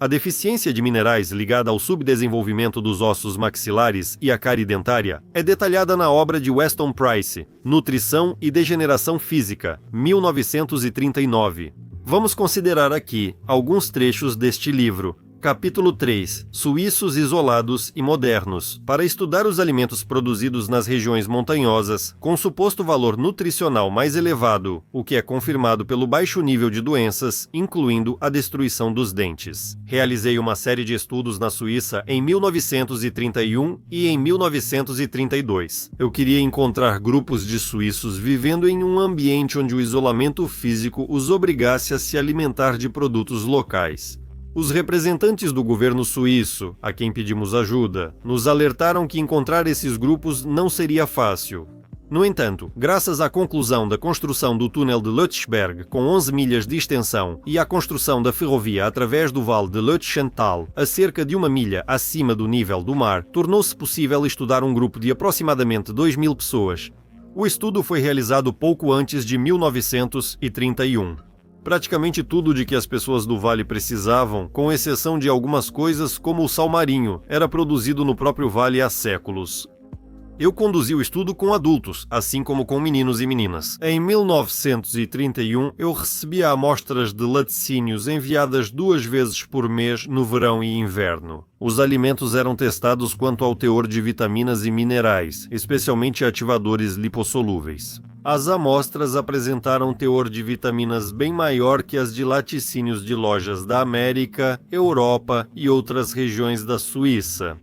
A deficiência de minerais ligada ao subdesenvolvimento dos ossos maxilares e a cárie dentária é detalhada na obra de Weston Price, Nutrição e Degeneração Física, 1939. Vamos considerar aqui alguns trechos deste livro. Capítulo 3. Suíços isolados e modernos. Para estudar os alimentos produzidos nas regiões montanhosas, com suposto valor nutricional mais elevado, o que é confirmado pelo baixo nível de doenças, incluindo a destruição dos dentes. Realizei uma série de estudos na Suíça em 1931 e em 1932. Eu queria encontrar grupos de suíços vivendo em um ambiente onde o isolamento físico os obrigasse a se alimentar de produtos locais. Os representantes do governo suíço, a quem pedimos ajuda, nos alertaram que encontrar esses grupos não seria fácil. No entanto, graças à conclusão da construção do túnel de Lötschberg, com 11 milhas de extensão, e à construção da ferrovia através do vale de Lötschental, a cerca de 1 milha acima do nível do mar, tornou-se possível estudar um grupo de aproximadamente 2.000 pessoas. O estudo foi realizado pouco antes de 1931. Praticamente tudo de que as pessoas do vale precisavam, com exceção de algumas coisas como o sal marinho, era produzido no próprio vale há séculos. Eu conduzi o estudo com adultos, assim como com meninos e meninas. Em 1931, eu recebia amostras de laticínios enviadas 2 vezes por mês no verão e inverno. Os alimentos eram testados quanto ao teor de vitaminas e minerais, especialmente ativadores lipossolúveis. As amostras apresentaram teor de vitaminas bem maior que as de laticínios de lojas da América, Europa e outras regiões da Suíça.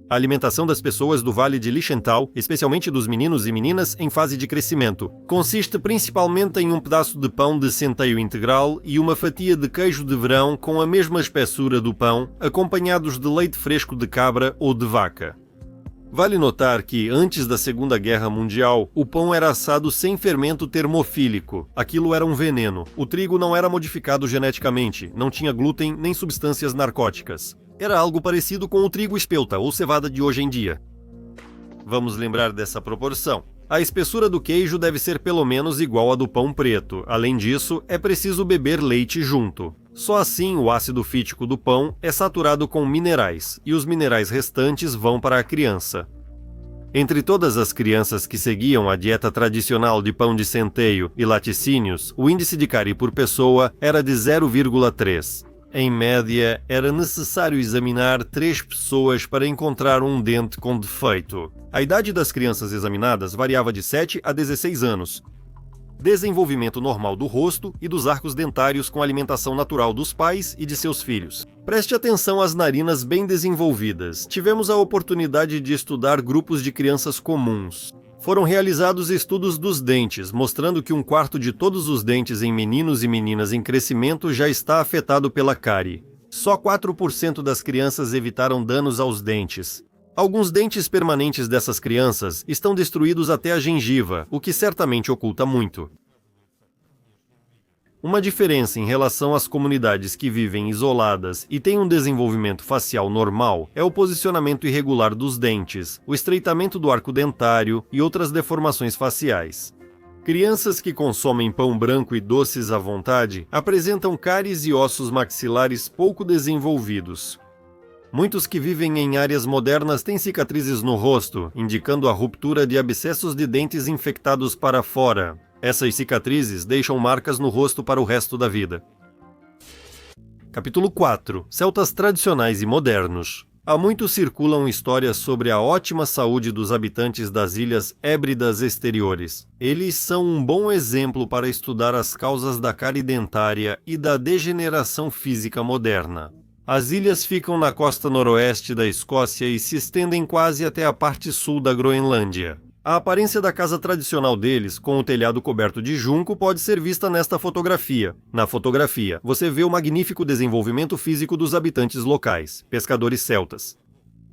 A alimentação das pessoas do Vale de Lichtental, especialmente dos meninos e meninas em fase de crescimento, consiste principalmente em um pedaço de pão de centeio integral e uma fatia de queijo de verão com a mesma espessura do pão, acompanhados de leite fresco de cabra ou de vaca. Vale notar que, antes da Segunda Guerra Mundial, o pão era assado sem fermento termofílico. Aquilo era um veneno. O trigo não era modificado geneticamente, não tinha glúten nem substâncias narcóticas. Era algo parecido com o trigo espelta ou cevada de hoje em dia. Vamos lembrar dessa proporção. A espessura do queijo deve ser pelo menos igual à do pão preto. Além disso, é preciso beber leite junto. Só assim o ácido fítico do pão é saturado com minerais, e os minerais restantes vão para a criança. Entre todas as crianças que seguiam a dieta tradicional de pão de centeio e laticínios, o índice de cárie por pessoa era de 0,3. Em média, era necessário examinar 3 pessoas para encontrar um dente com defeito. A idade das crianças examinadas variava de 7 a 16 anos. Desenvolvimento normal do rosto e dos arcos dentários com alimentação natural dos pais e de seus filhos. Preste atenção às narinas bem desenvolvidas. Tivemos a oportunidade de estudar grupos de crianças comuns. Foram realizados estudos dos dentes, mostrando que 1/4 de todos os dentes em meninos e meninas em crescimento já está afetado pela cárie. Só 4% das crianças evitaram danos aos dentes. Alguns dentes permanentes dessas crianças estão destruídos até a gengiva, o que certamente oculta muito. Uma diferença em relação às comunidades que vivem isoladas e têm um desenvolvimento facial normal é o posicionamento irregular dos dentes, o estreitamento do arco dentário e outras deformações faciais. Crianças que consomem pão branco e doces à vontade apresentam cáries e ossos maxilares pouco desenvolvidos. Muitos que vivem em áreas modernas têm cicatrizes no rosto, indicando a ruptura de abscessos de dentes infectados para fora. Essas cicatrizes deixam marcas no rosto para o resto da vida. Capítulo 4. Celtas tradicionais e modernos. Há muito circulam histórias sobre a ótima saúde dos habitantes das ilhas Hébridas exteriores. Eles são um bom exemplo para estudar as causas da cárie dentária e da degeneração física moderna. As ilhas ficam na costa noroeste da Escócia e se estendem quase até a parte sul da Groenlândia. A aparência da casa tradicional deles, com o telhado coberto de junco, pode ser vista nesta fotografia. Na fotografia, você vê o magnífico desenvolvimento físico dos habitantes locais, pescadores celtas.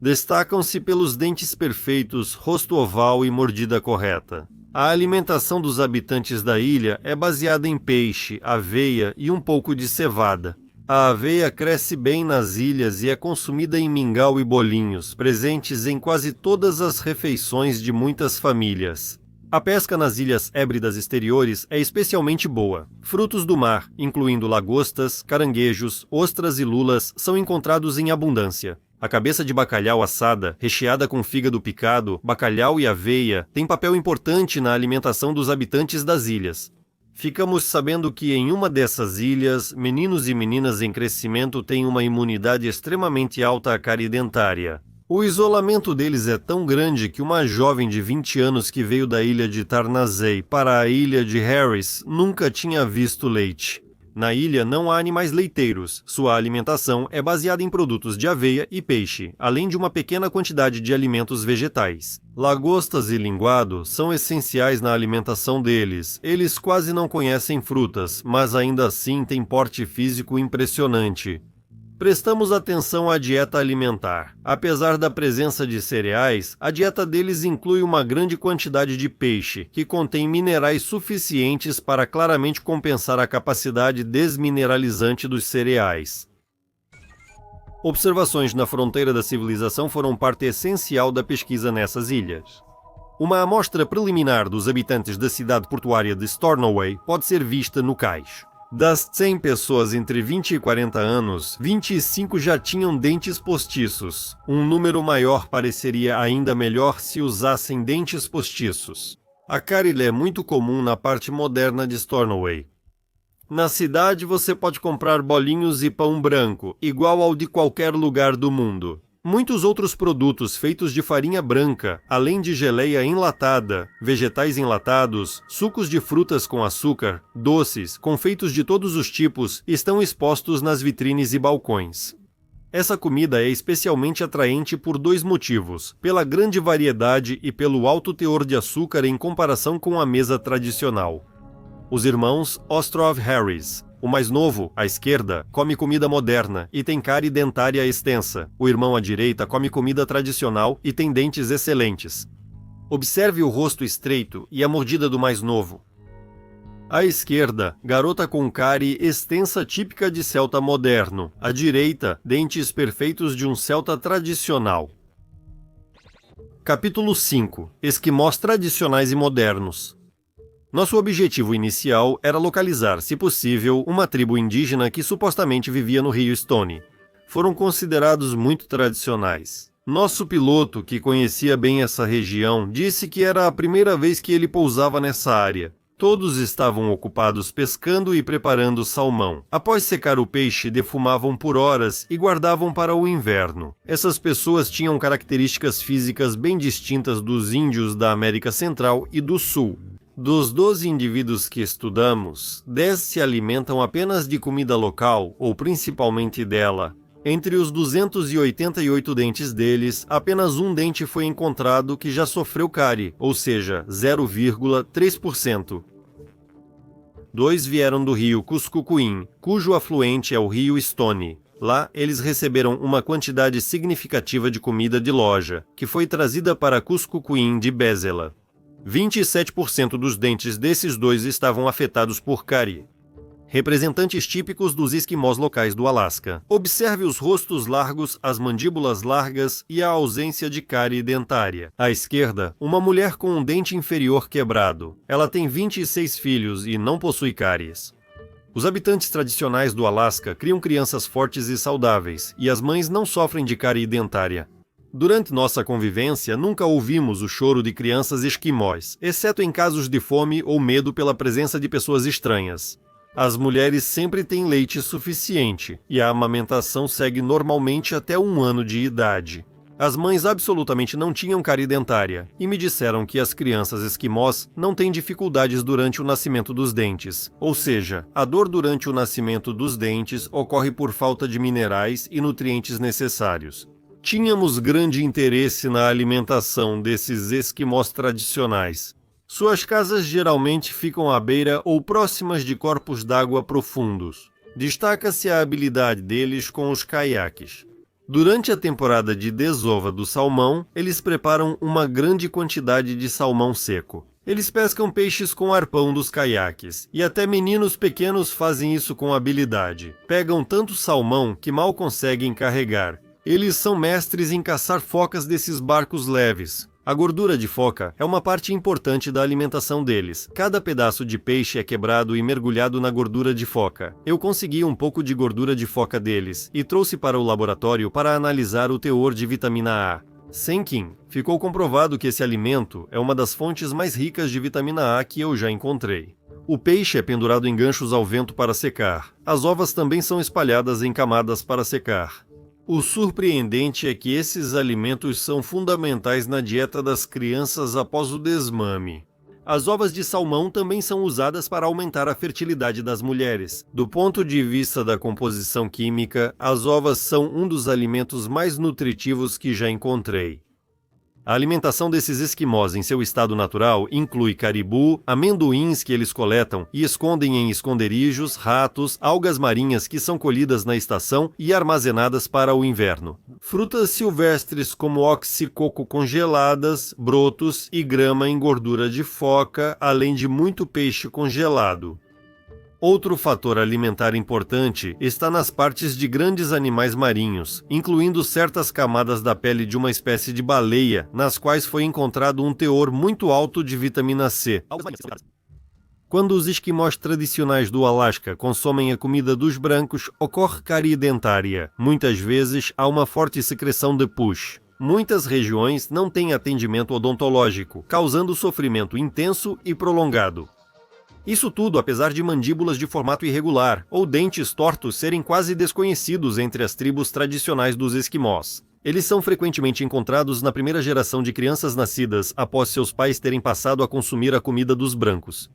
Destacam-se pelos dentes perfeitos, rosto oval e mordida correta. A alimentação dos habitantes da ilha é baseada em peixe, aveia e um pouco de cevada. A aveia cresce bem nas ilhas e é consumida em mingau e bolinhos, presentes em quase todas as refeições de muitas famílias. A pesca nas Ilhas Hébridas exteriores é especialmente boa. Frutos do mar, incluindo lagostas, caranguejos, ostras e lulas, são encontrados em abundância. A cabeça de bacalhau assada, recheada com fígado picado, bacalhau e aveia, tem papel importante na alimentação dos habitantes das ilhas. Ficamos sabendo que em uma dessas ilhas, meninos e meninas em crescimento têm uma imunidade extremamente alta à cárie dentária. O isolamento deles é tão grande que uma jovem de 20 anos que veio da ilha de Tarnazei para a ilha de Harris nunca tinha visto leite. Na ilha não há animais leiteiros, sua alimentação é baseada em produtos de aveia e peixe, além de uma pequena quantidade de alimentos vegetais. Lagostas e linguado são essenciais na alimentação deles. Eles quase não conhecem frutas, mas ainda assim têm porte físico impressionante. Prestamos atenção à dieta alimentar. Apesar da presença de cereais, a dieta deles inclui uma grande quantidade de peixe, que contém minerais suficientes para claramente compensar a capacidade desmineralizante dos cereais. Observações na fronteira da civilização foram parte essencial da pesquisa nessas ilhas. Uma amostra preliminar dos habitantes da cidade portuária de Stornoway pode ser vista no cais. Das 100 pessoas entre 20 e 40 anos, 25 já tinham dentes postiços. Um número maior pareceria ainda melhor se usassem dentes postiços. A cárie é muito comum na parte moderna de Stornoway. Na cidade você pode comprar bolinhos e pão branco, igual ao de qualquer lugar do mundo. Muitos outros produtos feitos de farinha branca, além de geleia enlatada, vegetais enlatados, sucos de frutas com açúcar, doces, confeitos de todos os tipos, estão expostos nas vitrines e balcões. Essa comida é especialmente atraente por dois motivos: pela grande variedade e pelo alto teor de açúcar em comparação com a mesa tradicional. Os irmãos Ostrov Harris, o mais novo, à esquerda, come comida moderna e tem cárie dentária extensa. O irmão à direita come comida tradicional e tem dentes excelentes. Observe o rosto estreito e a mordida do mais novo. À esquerda, garota com cárie extensa típica de celta moderno. À direita, dentes perfeitos de um celta tradicional. Capítulo 5. Esquimós tradicionais e modernos. Nosso objetivo inicial era localizar, se possível, uma tribo indígena que supostamente vivia no rio Stone. Foram considerados muito tradicionais. Nosso piloto, que conhecia bem essa região, disse que era a primeira vez que ele pousava nessa área. Todos estavam ocupados pescando e preparando salmão. Após secar o peixe, defumavam por horas e guardavam para o inverno. Essas pessoas tinham características físicas bem distintas dos índios da América Central e do Sul. Dos 12 indivíduos que estudamos, 10 se alimentam apenas de comida local, ou principalmente dela. Entre os 288 dentes deles, apenas um dente foi encontrado que já sofreu cárie, ou seja, 0,3%. 2 vieram do rio Cuscucuim, cujo afluente é o rio Stone. Lá, eles receberam uma quantidade significativa de comida de loja, que foi trazida para Cuscucuim de Bezela. 27% dos dentes desses dois estavam afetados por cárie. Representantes típicos dos esquimós locais do Alasca. Observe os rostos largos, as mandíbulas largas e a ausência de cárie dentária. À esquerda, uma mulher com um dente inferior quebrado. Ela tem 26 filhos e não possui cáries. Os habitantes tradicionais do Alasca criam crianças fortes e saudáveis, e as mães não sofrem de cárie dentária. Durante nossa convivência, nunca ouvimos o choro de crianças esquimós, exceto em casos de fome ou medo pela presença de pessoas estranhas. As mulheres sempre têm leite suficiente, e a amamentação segue normalmente até 1 ano de idade. As mães absolutamente não tinham cárie dentária, e me disseram que as crianças esquimós não têm dificuldades durante o nascimento dos dentes. Ou seja, a dor durante o nascimento dos dentes ocorre por falta de minerais e nutrientes necessários. Tínhamos grande interesse na alimentação desses esquimós tradicionais. Suas casas geralmente ficam à beira ou próximas de corpos d'água profundos. Destaca-se a habilidade deles com os caiaques. Durante a temporada de desova do salmão, eles preparam uma grande quantidade de salmão seco. Eles pescam peixes com arpão dos caiaques, e até meninos pequenos fazem isso com habilidade. Pegam tanto salmão que mal conseguem carregar. Eles são mestres em caçar focas desses barcos leves. A gordura de foca é uma parte importante da alimentação deles. Cada pedaço de peixe é quebrado e mergulhado na gordura de foca. Eu consegui um pouco de gordura de foca deles e trouxe para o laboratório para analisar o teor de vitamina A. Senkin, ficou comprovado que esse alimento é uma das fontes mais ricas de vitamina A que eu já encontrei. O peixe é pendurado em ganchos ao vento para secar. As ovas também são espalhadas em camadas para secar. O surpreendente é que esses alimentos são fundamentais na dieta das crianças após o desmame. As ovas de salmão também são usadas para aumentar a fertilidade das mulheres. Do ponto de vista da composição química, as ovas são um dos alimentos mais nutritivos que já encontrei. A alimentação desses esquimós em seu estado natural inclui caribu, amendoins que eles coletam e escondem em esconderijos, ratos, algas marinhas que são colhidas na estação e armazenadas para o inverno. Frutas silvestres como oxicoco congeladas, brotos e grama em gordura de foca, além de muito peixe congelado. Outro fator alimentar importante está nas partes de grandes animais marinhos, incluindo certas camadas da pele de uma espécie de baleia, nas quais foi encontrado um teor muito alto de vitamina C. Quando os esquimós tradicionais do Alasca consomem a comida dos brancos, ocorre cárie dentária. Muitas vezes há uma forte secreção de pus. Muitas regiões não têm atendimento odontológico, causando sofrimento intenso e prolongado. Isso tudo apesar de mandíbulas de formato irregular ou dentes tortos serem quase desconhecidos entre as tribos tradicionais dos esquimós. Eles são frequentemente encontrados na primeira geração de crianças nascidas após seus pais terem passado a consumir a comida dos brancos.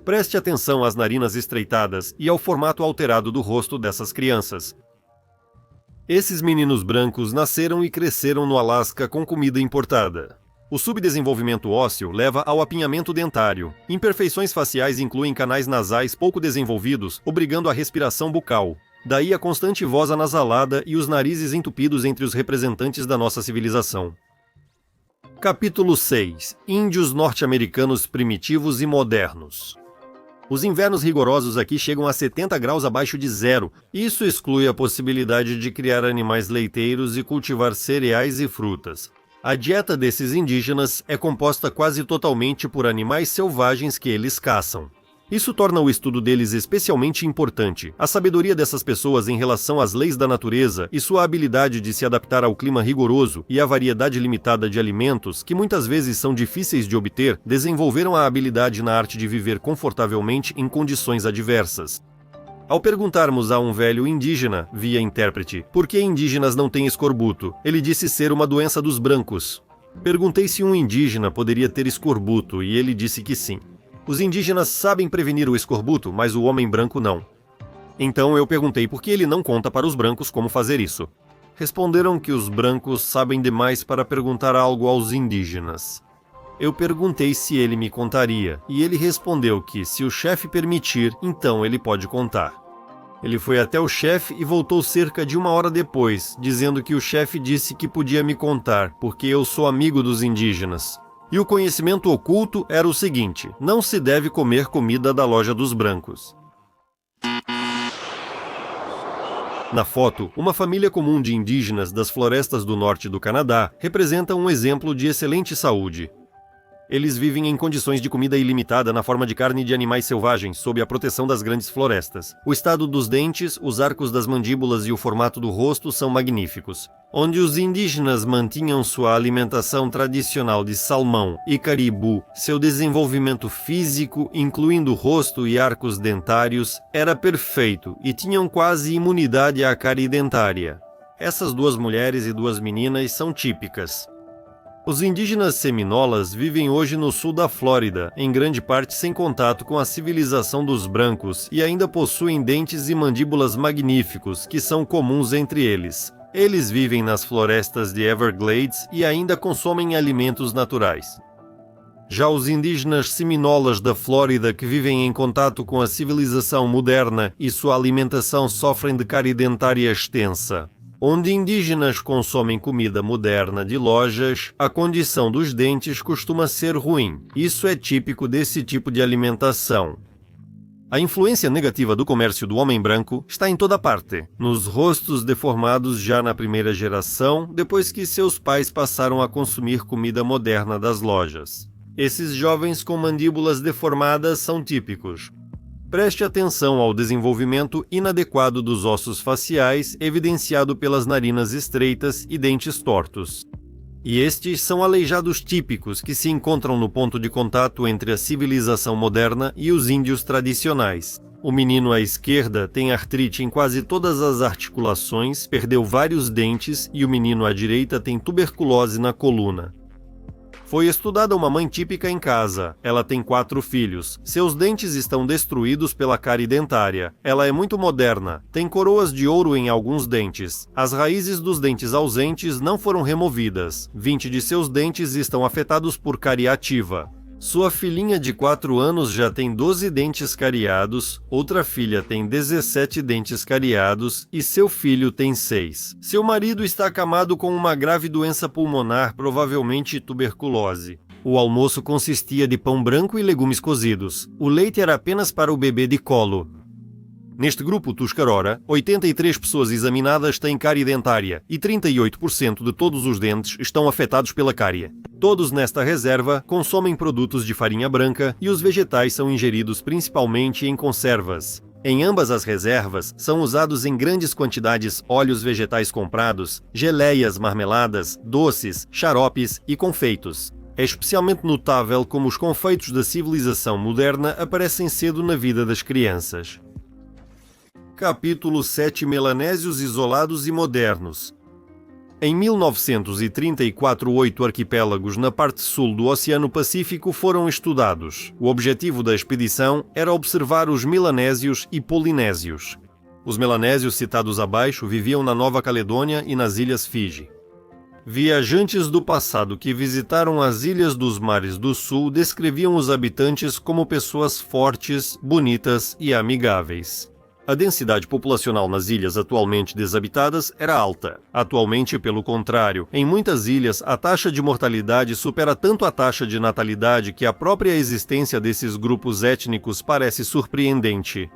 Preste atenção às narinas estreitadas e ao formato alterado do rosto dessas crianças. Esses meninos brancos nasceram e cresceram no Alasca com comida importada. O subdesenvolvimento ósseo leva ao apinhamento dentário. Imperfeições faciais incluem canais nasais pouco desenvolvidos, obrigando a respiração bucal. Daí a constante voz anasalada e os narizes entupidos entre os representantes da nossa civilização. Capítulo 6. Índios norte-americanos primitivos e modernos. Os invernos rigorosos aqui chegam a 70 graus abaixo de zero. Isso exclui a possibilidade de criar animais leiteiros e cultivar cereais e frutas. A dieta desses indígenas é composta quase totalmente por animais selvagens que eles caçam. Isso torna o estudo deles especialmente importante. A sabedoria dessas pessoas em relação às leis da natureza e sua habilidade de se adaptar ao clima rigoroso e à variedade limitada de alimentos, que muitas vezes são difíceis de obter, desenvolveram a habilidade na arte de viver confortavelmente em condições adversas. Ao perguntarmos a um velho indígena, via intérprete, por que indígenas não têm escorbuto, ele disse ser uma doença dos brancos. Perguntei se um indígena poderia ter escorbuto e ele disse que sim. Os indígenas sabem prevenir o escorbuto, mas o homem branco não. Então eu perguntei por que ele não conta para os brancos como fazer isso. Responderam que os brancos sabem demais para perguntar algo aos indígenas. Eu perguntei se ele me contaria, e ele respondeu que, se o chefe permitir, então ele pode contar. Ele foi até o chefe e voltou cerca de 1 hora depois, dizendo que o chefe disse que podia me contar, porque eu sou amigo dos indígenas. E o conhecimento oculto era o seguinte: não se deve comer comida da loja dos brancos. Na foto, uma família comum de indígenas das florestas do norte do Canadá representa um exemplo de excelente saúde. Eles vivem em condições de comida ilimitada na forma de carne de animais selvagens, sob a proteção das grandes florestas. O estado dos dentes, os arcos das mandíbulas e o formato do rosto são magníficos. Onde os indígenas mantinham sua alimentação tradicional de salmão e caribu, seu desenvolvimento físico, incluindo rosto e arcos dentários, era perfeito e tinham quase imunidade à cárie dentária. Essas 2 mulheres e 2 meninas são típicas. Os indígenas seminolas vivem hoje no sul da Flórida, em grande parte sem contato com a civilização dos brancos, e ainda possuem dentes e mandíbulas magníficos, que são comuns entre eles. Eles vivem nas florestas de Everglades e ainda consomem alimentos naturais. Já os indígenas seminolas da Flórida, que vivem em contato com a civilização moderna e sua alimentação sofrem de cárie dentária extensa. Onde indígenas consomem comida moderna de lojas, a condição dos dentes costuma ser ruim. Isso é típico desse tipo de alimentação. A influência negativa do comércio do homem branco está em toda parte, nos rostos deformados já na primeira geração, depois que seus pais passaram a consumir comida moderna das lojas. Esses jovens com mandíbulas deformadas são típicos. Preste atenção ao desenvolvimento inadequado dos ossos faciais, evidenciado pelas narinas estreitas e dentes tortos. E estes são aleijados típicos que se encontram no ponto de contato entre a civilização moderna e os índios tradicionais. O menino à esquerda tem artrite em quase todas as articulações, perdeu vários dentes, e o menino à direita tem tuberculose na coluna. Foi estudada uma mãe típica em casa. Ela tem 4 filhos. Seus dentes estão destruídos pela cárie dentária. Ela é muito moderna. Tem coroas de ouro em alguns dentes. As raízes dos dentes ausentes não foram removidas. 20 de seus dentes estão afetados por cárie ativa. Sua filhinha de 4 anos já tem 12 dentes cariados, outra filha tem 17 dentes cariados e seu filho tem 6. Seu marido está acamado com uma grave doença pulmonar, provavelmente tuberculose. O almoço consistia de pão branco e legumes cozidos. O leite era apenas para o bebê de colo. Neste grupo Tuscarora, 83 pessoas examinadas têm cárie dentária e 38% de todos os dentes estão afetados pela cárie. Todos nesta reserva consomem produtos de farinha branca e os vegetais são ingeridos principalmente em conservas. Em ambas as reservas, são usados em grandes quantidades óleos vegetais comprados, geleias, marmeladas, doces, xaropes e confeitos. É especialmente notável como os confeitos da civilização moderna aparecem cedo na vida das crianças. Capítulo 7 Melanésios isolados e modernos. Em 1934, 8 arquipélagos na parte sul do Oceano Pacífico foram estudados. O objetivo da expedição era observar os melanésios e polinésios. Os melanésios citados abaixo viviam na Nova Caledônia e nas Ilhas Fiji. Viajantes do passado que visitaram as ilhas dos mares do sul descreviam os habitantes como pessoas fortes, bonitas e amigáveis. A densidade populacional nas ilhas atualmente desabitadas era alta. Atualmente, pelo contrário, em muitas ilhas a taxa de mortalidade supera tanto a taxa de natalidade que a própria existência desses grupos étnicos parece surpreendente.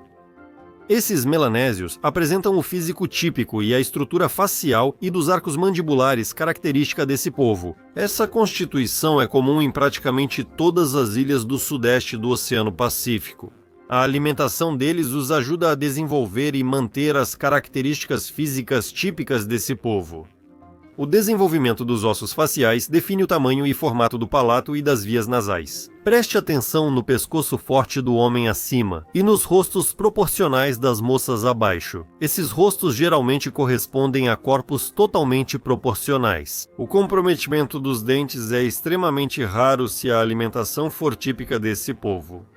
Esses melanésios apresentam o físico típico e a estrutura facial e dos arcos mandibulares característica desse povo. Essa constituição é comum em praticamente todas as ilhas do sudeste do Oceano Pacífico. A alimentação deles os ajuda a desenvolver e manter as características físicas típicas desse povo. O desenvolvimento dos ossos faciais define o tamanho e formato do palato e das vias nasais. Preste atenção no pescoço forte do homem acima e nos rostos proporcionais das moças abaixo. Esses rostos geralmente correspondem a corpos totalmente proporcionais. O comprometimento dos dentes é extremamente raro se a alimentação for típica desse povo.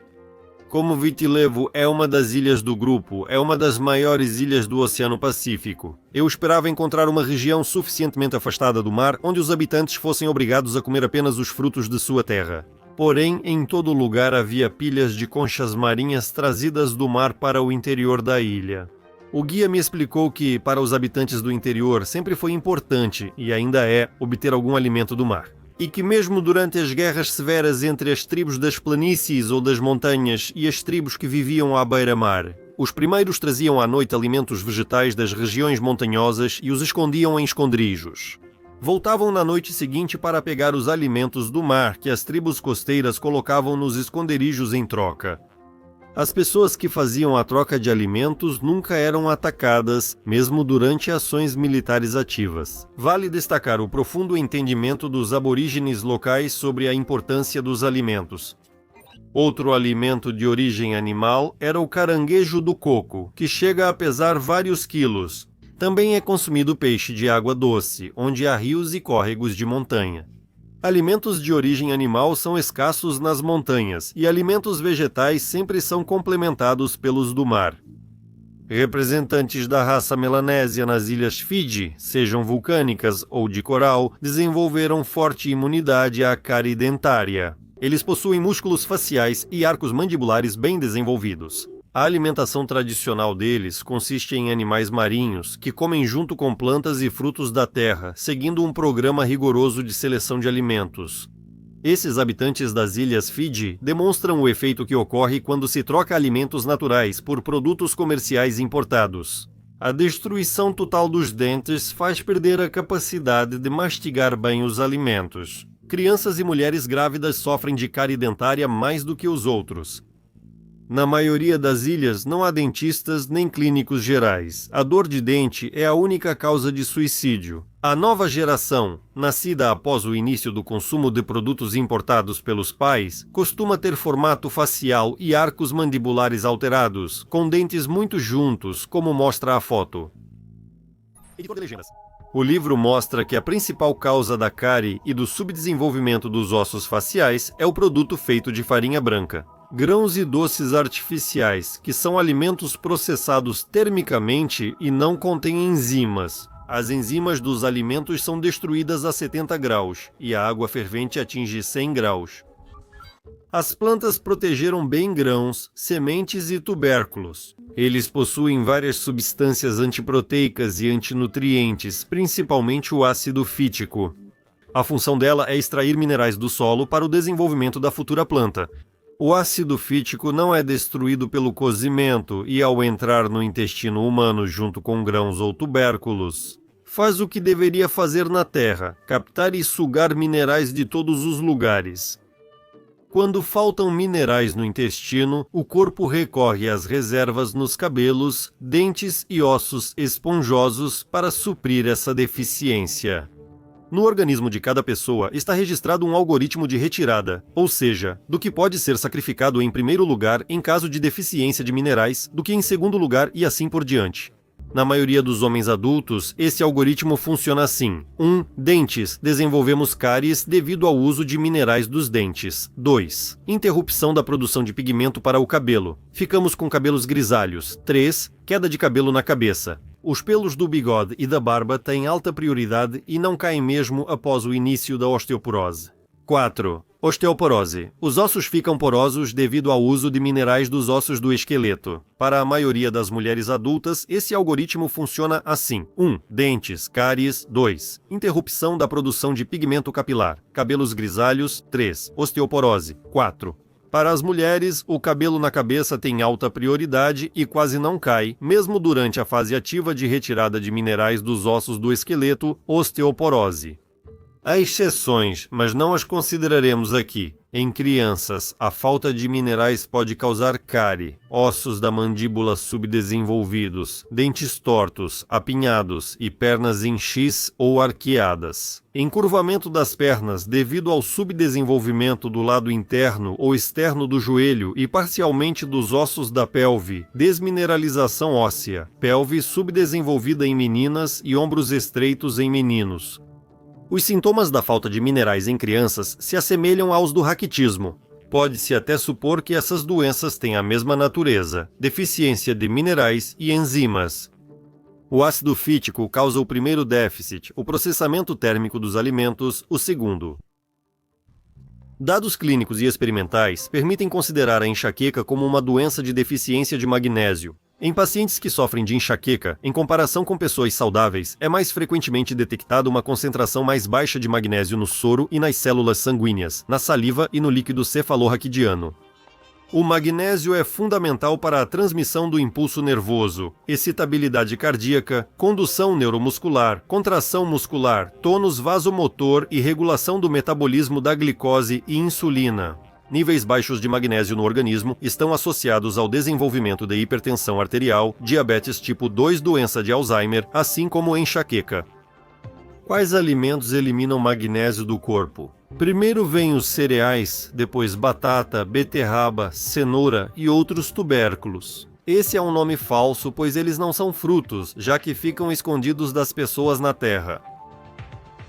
Como Viti-Levu é uma das ilhas do grupo, é uma das maiores ilhas do Oceano Pacífico. Eu esperava encontrar uma região suficientemente afastada do mar onde os habitantes fossem obrigados a comer apenas os frutos de sua terra. Porém, em todo lugar havia pilhas de conchas marinhas trazidas do mar para o interior da ilha. O guia me explicou que, para os habitantes do interior, sempre foi importante, e ainda é, obter algum alimento do mar. E que mesmo durante as guerras severas entre as tribos das planícies ou das montanhas e as tribos que viviam à beira-mar, os primeiros traziam à noite alimentos vegetais das regiões montanhosas e os escondiam em esconderijos. Voltavam na noite seguinte para pegar os alimentos do mar que as tribos costeiras colocavam nos esconderijos em troca. As pessoas que faziam a troca de alimentos nunca eram atacadas, mesmo durante ações militares ativas. Vale destacar o profundo entendimento dos aborígenes locais sobre a importância dos alimentos. Outro alimento de origem animal era o caranguejo do coco, que chega a pesar vários quilos. Também é consumido peixe de água doce, onde há rios e córregos de montanha. Alimentos de origem animal são escassos nas montanhas, e alimentos vegetais sempre são complementados pelos do mar. Representantes da raça melanésia nas ilhas Fiji, sejam vulcânicas ou de coral, desenvolveram forte imunidade à cárie dentária. Eles possuem músculos faciais e arcos mandibulares bem desenvolvidos. A alimentação tradicional deles consiste em animais marinhos que comem junto com plantas e frutos da terra, seguindo um programa rigoroso de seleção de alimentos. Esses habitantes das ilhas Fiji demonstram o efeito que ocorre quando se troca alimentos naturais por produtos comerciais importados. A destruição total dos dentes faz perder a capacidade de mastigar bem os alimentos. Crianças e mulheres grávidas sofrem de cárie dentária mais do que os outros. Na maioria das ilhas não há dentistas nem clínicos gerais. A dor de dente é a única causa de suicídio. A nova geração, nascida após o início do consumo de produtos importados pelos pais, costuma ter formato facial e arcos mandibulares alterados, com dentes muito juntos, como mostra a foto. O livro mostra que a principal causa da cárie e do subdesenvolvimento dos ossos faciais é o produto feito de farinha branca. Grãos e doces artificiais, que são alimentos processados termicamente e não contêm enzimas. As enzimas dos alimentos são destruídas a 70 graus e a água fervente atinge 100 graus. As plantas protegeram bem grãos, sementes e tubérculos. Eles possuem várias substâncias antiproteicas e antinutrientes, principalmente o ácido fítico. A função dela é extrair minerais do solo para o desenvolvimento da futura planta. O ácido fítico não é destruído pelo cozimento e, ao entrar no intestino humano junto com grãos ou tubérculos, faz o que deveria fazer na terra, captar e sugar minerais de todos os lugares. Quando faltam minerais no intestino, o corpo recorre às reservas nos cabelos, dentes e ossos esponjosos para suprir essa deficiência. No organismo de cada pessoa está registrado um algoritmo de retirada, ou seja, do que pode ser sacrificado em primeiro lugar em caso de deficiência de minerais, do que em segundo lugar e assim por diante. Na maioria dos homens adultos, esse algoritmo funciona assim. 1. Dentes. Desenvolvemos cáries devido ao uso de minerais dos dentes. 2. Interrupção da produção de pigmento para o cabelo. Ficamos com cabelos grisalhos. 3. Queda de cabelo na cabeça. Os pelos do bigode e da barba têm alta prioridade e não caem mesmo após o início da osteoporose. 4. Osteoporose. Os ossos ficam porosos devido ao uso de minerais dos ossos do esqueleto. Para a maioria das mulheres adultas, esse algoritmo funciona assim. 1. Dentes, cáries. 2. Interrupção da produção de pigmento capilar. Cabelos grisalhos. 3. Osteoporose. 4. Para as mulheres, o cabelo na cabeça tem alta prioridade e quase não cai, mesmo durante a fase ativa de retirada de minerais dos ossos do esqueleto, osteoporose. Há exceções, mas não as consideraremos aqui. Em crianças, a falta de minerais pode causar cárie, ossos da mandíbula subdesenvolvidos, dentes tortos, apinhados e pernas em X ou arqueadas. Encurvamento das pernas devido ao subdesenvolvimento do lado interno ou externo do joelho e parcialmente dos ossos da pelve. Desmineralização óssea, pelve subdesenvolvida em meninas e ombros estreitos em meninos. Os sintomas da falta de minerais em crianças se assemelham aos do raquitismo. Pode-se até supor que essas doenças têm a mesma natureza, deficiência de minerais e enzimas. O ácido fítico causa o primeiro déficit, o processamento térmico dos alimentos, o segundo. Dados clínicos e experimentais permitem considerar a enxaqueca como uma doença de deficiência de magnésio. Em pacientes que sofrem de enxaqueca, em comparação com pessoas saudáveis, é mais frequentemente detectada uma concentração mais baixa de magnésio no soro e nas células sanguíneas, na saliva e no líquido cefalorraquidiano. O magnésio é fundamental para a transmissão do impulso nervoso, excitabilidade cardíaca, condução neuromuscular, contração muscular, tônus vasomotor e regulação do metabolismo da glicose e insulina. Níveis baixos de magnésio no organismo estão associados ao desenvolvimento de hipertensão arterial, diabetes tipo 2, doença de Alzheimer, assim como enxaqueca. Quais alimentos eliminam magnésio do corpo? Primeiro vêm os cereais, depois batata, beterraba, cenoura e outros tubérculos. Esse é um nome falso, pois eles não são frutos, já que ficam escondidos das pessoas na terra.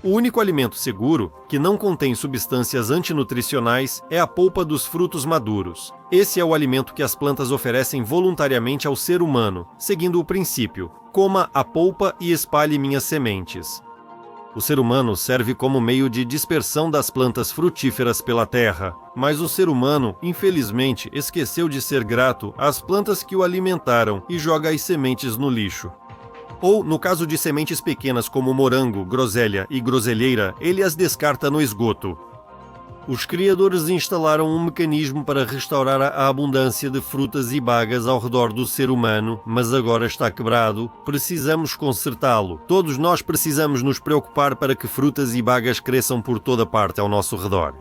O único alimento seguro, que não contém substâncias antinutricionais, é a polpa dos frutos maduros. Esse é o alimento que as plantas oferecem voluntariamente ao ser humano, seguindo o princípio: coma a polpa e espalhe minhas sementes. O ser humano serve como meio de dispersão das plantas frutíferas pela terra, mas o ser humano, infelizmente, esqueceu de ser grato às plantas que o alimentaram e joga as sementes no lixo. Ou, no caso de sementes pequenas como morango, groselha e groselheira, ele as descarta no esgoto. Os criadores instalaram um mecanismo para restaurar a abundância de frutas e bagas ao redor do ser humano, mas agora está quebrado. Precisamos consertá-lo. Todos nós precisamos nos preocupar para que frutas e bagas cresçam por toda parte ao nosso redor.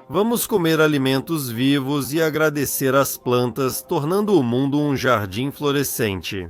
Vamos comer alimentos vivos e agradecer às plantas, tornando o mundo um jardim florescente.